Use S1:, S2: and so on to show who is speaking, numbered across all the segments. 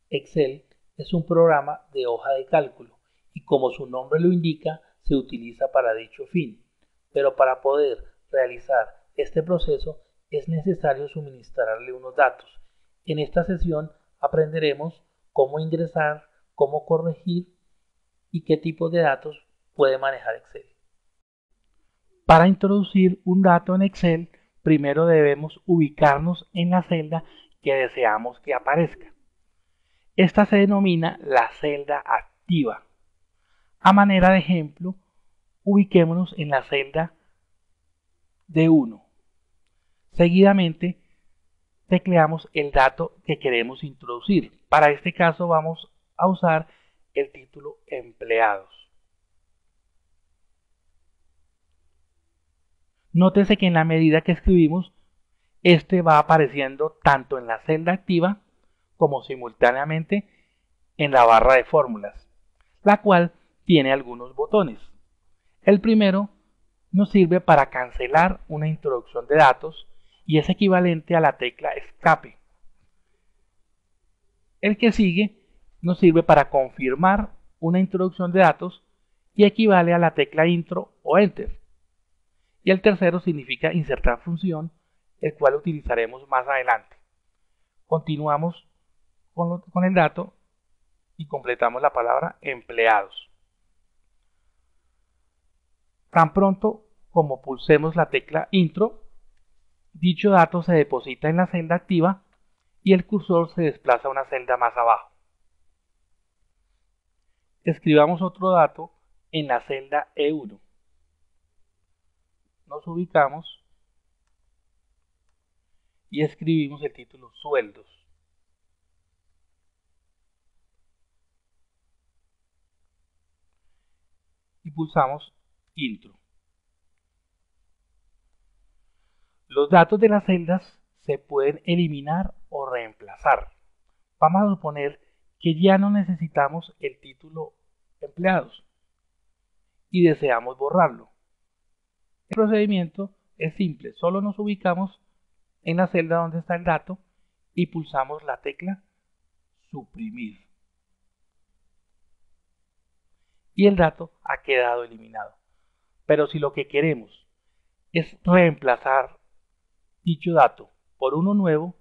S1: Excel es un programa de hoja de cálculo y, como su nombre lo indica, se utiliza para dicho fin. Pero para poder realizar este proceso es necesario suministrarle unos datos. En esta sesión aprenderemos cómo ingresar, cómo corregir y qué tipo de datos puede manejar Excel. Para introducir un dato en Excel, primero debemos ubicarnos en la celda que deseamos que aparezca. Esta se denomina la celda activa. A manera de ejemplo, ubiquémonos en la celda D1. Seguidamente, tecleamos el dato que queremos introducir. Para este caso vamos a usar el título empleados. Nótese que en la medida que escribimos, este va apareciendo tanto en la celda activa como simultáneamente en la barra de fórmulas, la cual tiene algunos botones. El primero nos sirve para cancelar una introducción de datos y es equivalente a la tecla escape. El que sigue nos sirve para confirmar una introducción de datos y equivale a la tecla intro o enter. Y el tercero significa insertar función, el cual utilizaremos más adelante. Continuamos con el dato y completamos la palabra empleados. Tan pronto como pulsemos la tecla intro, dicho dato se deposita en la celda activa y el cursor se desplaza a una celda más abajo. Escribamos otro dato en la celda E1. Nos ubicamos y escribimos el título sueldos. Y pulsamos intro. Los datos de las celdas se pueden eliminar o reemplazar. Vamos a suponer que ya no necesitamos el título empleados y deseamos borrarlo. El procedimiento es simple, solo nos ubicamos en la celda donde está el dato y pulsamos la tecla suprimir. Y el dato ha quedado eliminado. Pero si lo que queremos es reemplazar dicho dato por uno nuevo,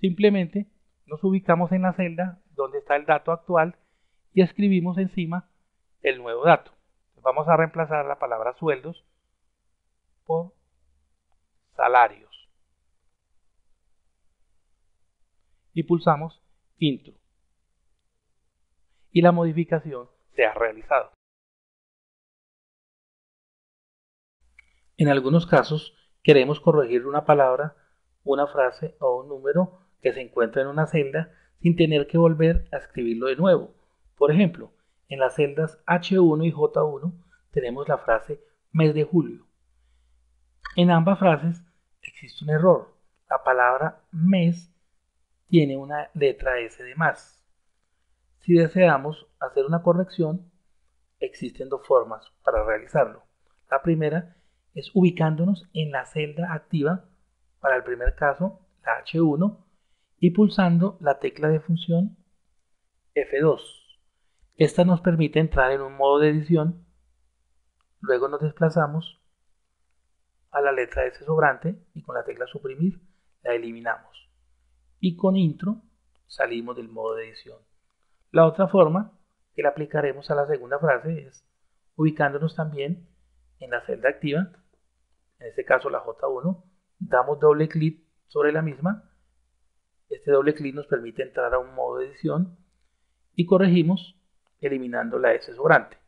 S1: simplemente nos ubicamos en la celda donde está el dato actual y escribimos encima el nuevo dato. Vamos a reemplazar la palabra sueldos por salarios y pulsamos intro y la modificación se ha realizado. En algunos casos queremos corregir una palabra, una frase o un número que se encuentra en una celda sin tener que volver a escribirlo de nuevo. Por ejemplo, en las celdas H1 y J1 tenemos la frase mes de julio. En ambas frases existe un error. La palabra mes tiene una letra S de más. Si deseamos hacer una corrección, existen dos formas para realizarlo. La primera es ubicándonos en la celda activa, para el primer caso, la H1, y pulsando la tecla de función F2. Esta nos permite entrar en un modo de edición. Luego nos desplazamos a la letra S sobrante y con la tecla suprimir la eliminamos. Y con intro salimos del modo de edición. La otra forma que la aplicaremos a la segunda frase es ubicándonos también en la celda activa, en este caso la J1, damos doble clic sobre la misma. Este doble clic nos permite entrar a un modo de edición y corregimos eliminando la S sobrante.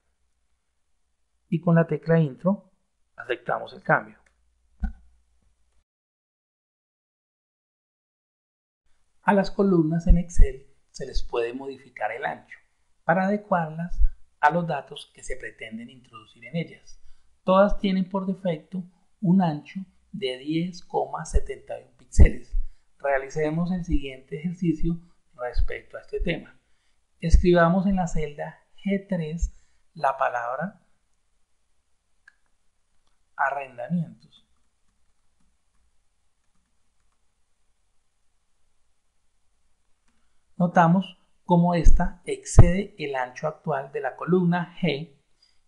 S1: Y con la tecla intro aceptamos el cambio. A las columnas en Excel se les puede modificar el ancho para adecuarlas a los datos que se pretenden introducir en ellas. Todas tienen por defecto un ancho de 10,71 píxeles. Realicemos el siguiente ejercicio respecto a este tema. Escribamos en la celda G3 la palabra arrendamientos. Notamos como ésta excede el ancho actual de la columna G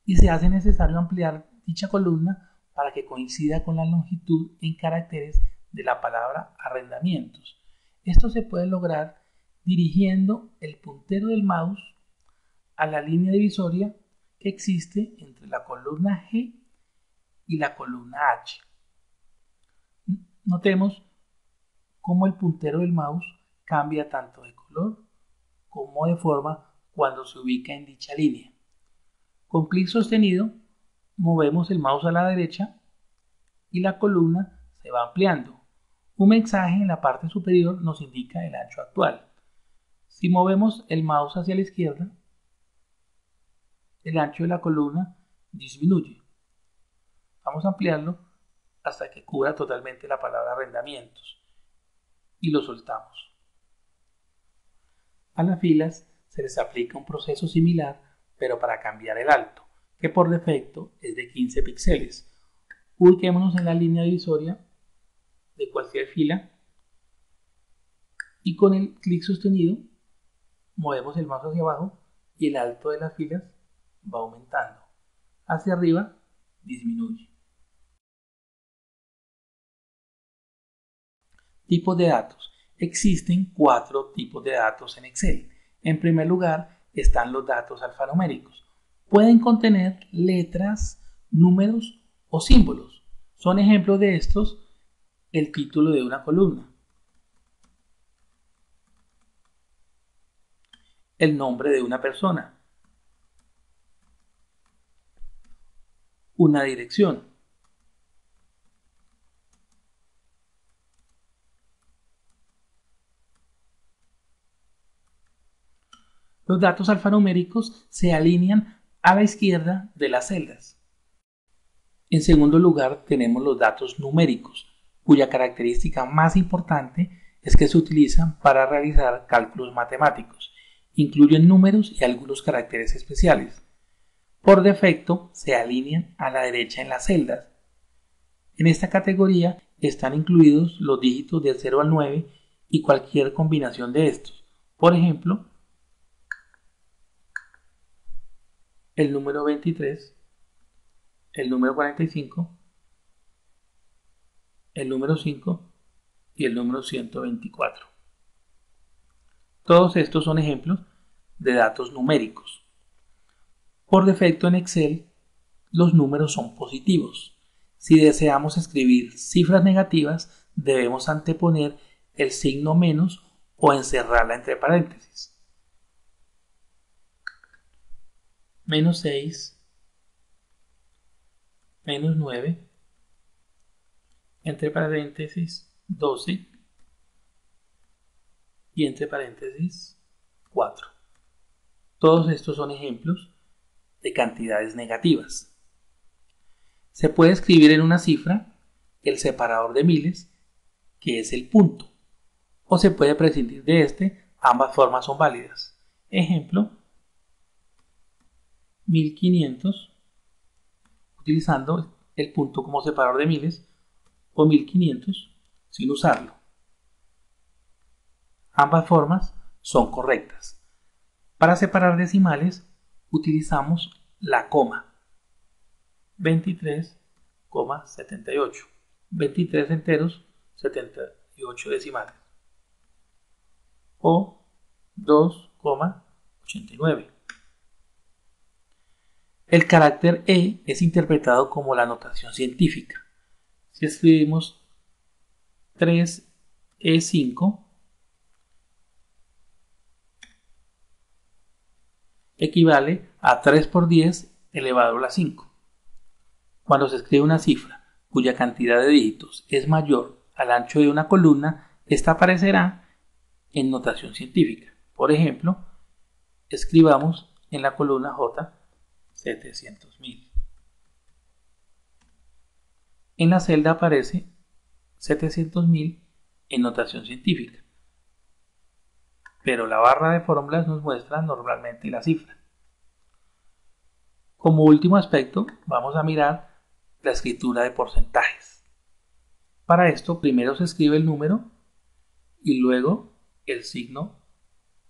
S1: y se hace necesario ampliar dicha columna para que coincida con la longitud en caracteres de la palabra arrendamientos. Esto se puede lograr dirigiendo el puntero del mouse a la línea divisoria que existe entre la columna G y la columna H. Notemos cómo el puntero del mouse cambia tanto de color como de forma cuando se ubica en dicha línea. Con clic sostenido movemos el mouse a la derecha y la columna se va ampliando. Un mensaje en la parte superior nos indica el ancho actual. Si movemos el mouse hacia la izquierda, el ancho de la columna disminuye. Vamos a ampliarlo hasta que cubra totalmente la palabra arrendamientos y lo soltamos. A las filas se les aplica un proceso similar, pero para cambiar el alto, que por defecto es de 15 píxeles. Ubiquémonos en la línea divisoria de cualquier fila y con el clic sostenido movemos el mouse hacia abajo y el alto de las filas va aumentando. Hacia arriba disminuye. Tipos de datos. Existen 4 tipos de datos en Excel. En primer lugar están los datos alfanuméricos. Pueden contener letras, números o símbolos. Son ejemplos de estos el título de una columna, el nombre de una persona, una dirección, los datos alfanuméricos se alinean a la izquierda de las celdas. En segundo lugar tenemos los datos numéricos, cuya característica más importante es que se utilizan para realizar cálculos matemáticos. Incluyen números y algunos caracteres especiales. Por defecto se alinean a la derecha en las celdas. En esta categoría están incluidos los dígitos del 0 al 9 y cualquier combinación de estos. Por ejemplo, el número 23, el número 45, el número 5 y el número 124. Todos estos son ejemplos de datos numéricos. Por defecto en Excel, los números son positivos. Si deseamos escribir cifras negativas, debemos anteponer el signo menos o encerrarla entre paréntesis. Menos 6, menos 9, entre paréntesis 12 y entre paréntesis 4. Todos estos son ejemplos de cantidades negativas. Se puede escribir en una cifra el separador de miles, que es el punto, o se puede prescindir de este. Ambas formas son válidas. Ejemplo, 1500 utilizando el punto como separador de miles o 1500 sin usarlo. Ambas formas son correctas. Para separar decimales utilizamos la coma. 23,78. 23 enteros, 78 decimales. O 2,89. El carácter E es interpretado como la notación científica. Si escribimos 3E5, equivale a 3 por 10 elevado a la 5. Cuando se escribe una cifra cuya cantidad de dígitos es mayor al ancho de una columna, esta aparecerá en notación científica. Por ejemplo, escribamos en la columna J 700.000. En la celda aparece 700.000 en notación científica, pero la barra de fórmulas nos muestra normalmente la cifra. Como último aspecto, vamos a mirar la escritura de porcentajes. Para esto, primero se escribe el número y luego el signo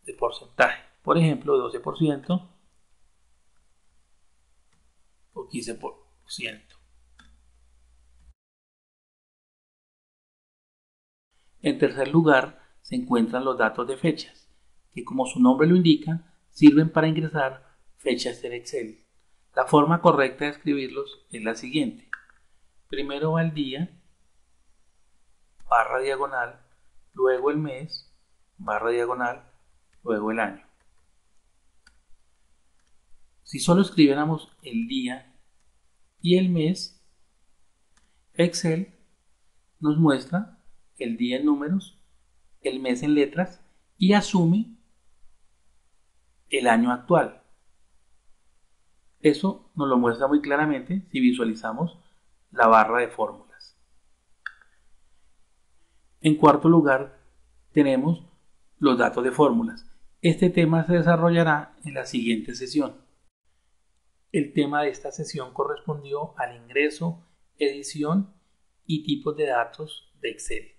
S1: de porcentaje. Por ejemplo, 12% o 15%. En tercer lugar, se encuentran los datos de fechas, que como su nombre lo indica, sirven para ingresar fechas en Excel. La forma correcta de escribirlos es la siguiente. Primero va el día, barra diagonal, luego el mes, barra diagonal, luego el año. Si solo escribiéramos el día y el mes, Excel nos muestra el día en números, el mes en letras y asume el año actual. Eso nos lo muestra muy claramente si visualizamos la barra de fórmulas. En cuarto lugar, tenemos los datos de fórmulas. Este tema se desarrollará en la siguiente sesión. El tema de esta sesión correspondió al ingreso, edición y tipos de datos de Excel.